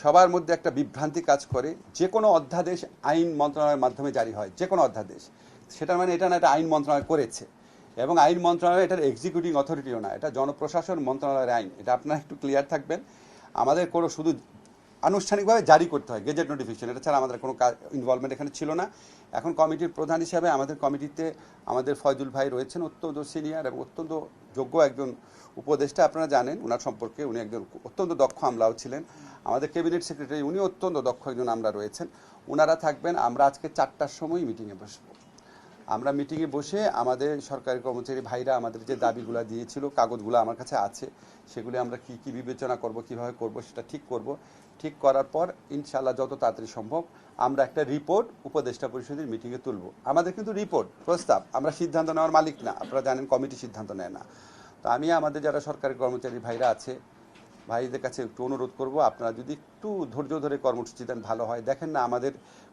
সবার মধ্যে একটা বিভ্রান্তি কাজ করে। যে কোনো অধ্যাদেশ আইন মন্ত্রণালয়ের মাধ্যমে জারি হয়, যে কোনো অধ্যাদেশ। সেটা মানে এটা না এটা আইন মন্ত্রণালয় করেছে, এবং আইন মন্ত্রণালয় এটার এক্সিকিউটিভ অথরিটিও না, এটা জনপ্রশাসন মন্ত্রণালয়ের আইন। এটা আপনারা একটু ক্লিয়ার থাকবেন। আমাদের কোনো শুধু আনুষ্ঠানিকভাবে জারি করতে হয় গেজেট নোটিফিকেশন, এটা ছাড়া আমাদের কোনো ইনভলভমেন্ট এখানে ছিল না। এখন কমিটির প্রধান হিসাবে আমাদের কমিটিতে আমাদের ফয়জুল ভাই রয়েছেন, অত্যন্ত সিনিয়র এবং অত্যন্ত যোগ্য একজন উপদেষ্টা। আপনারা জানেন ওনার সম্পর্কে, উনি একজন অত্যন্ত দক্ষ আমলাও ছিলেন। আমাদের ক্যাবিনেট সেক্রেটারি উনি অত্যন্ত দক্ষ একজন আমলা রয়েছেন, ওনারা থাকবেন। আমরা আজকে 4টার সময় মিটিংয়ে বসবো। আমরা মিটিংয়ে বসে আমাদের সরকারি কর্মচারী ভাইরা আমাদের যে দাবিগুলো দিয়েছিল, কাগজগুলো আমার কাছে আছে, সেগুলি আমরা কি কি বিবেচনা করব, কিভাবে করব সেটা ঠিক করব। ঠিক করার পর ইনশাআল্লাহ যত তাড়াতাড়ি সম্ভব আমরা একটা রিপোর্ট উপদেষ্টা পরিষদের মিটিংয়ে তুলব। আমাদের কিন্তু রিপোর্ট প্রস্তাব, আমরা সিদ্ধান্ত নেওয়ার মালিক না। আপনারা জানেন কমিটি সিদ্ধান্ত নেয় না। তো আমি আমাদের যারা সরকারি কর্মচারী ভাইরা আছে, ভাইদের কাছে একটু অনুরোধ করব, আপনারা যদি একটু ধৈর্য ধরে কর্মসূচি দেন ভালো হয়। দেখেন না, আমাদের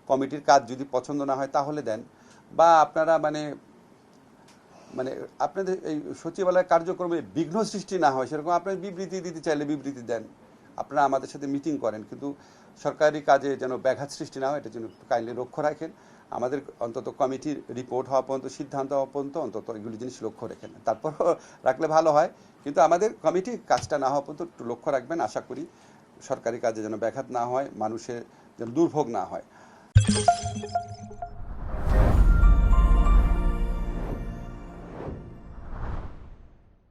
কমিটির কাজ যদি পছন্দ না হয় তাহলে দেন, বা আপনারা মানে মানে আপনাদের এই সচিবালয় কার্যক্রমে বিঘ্ন সৃষ্টি না হয় সেরকম আপনার বিবৃতি দিতে চাইলে বিবৃতি দেন, আপনারা আমাদের সাথে মিটিং করেন, কিন্তু সরকারি কাজে যেন ব্যাঘাত সৃষ্টি না হয় এটা যেন একটু কাইন্ডলি লক্ষ্য রাখেন। আমাদের অন্তত কমিটির রিপোর্ট হওয়া পর্যন্ত, সিদ্ধান্ত হওয়া পর্যন্ত অন্তত এগুলি জিনিস লক্ষ্য রেখেন, তারপর রাখলে ভালো হয়। কিন্তু আমাদের কমিটি কাজটা না হওয়া পর্যন্ত একটু লক্ষ্য রাখবেন। আশা করি সরকারি কাজে যেন ব্যাঘাত না হয়, মানুষের যেন দুর্ভোগ না হয়।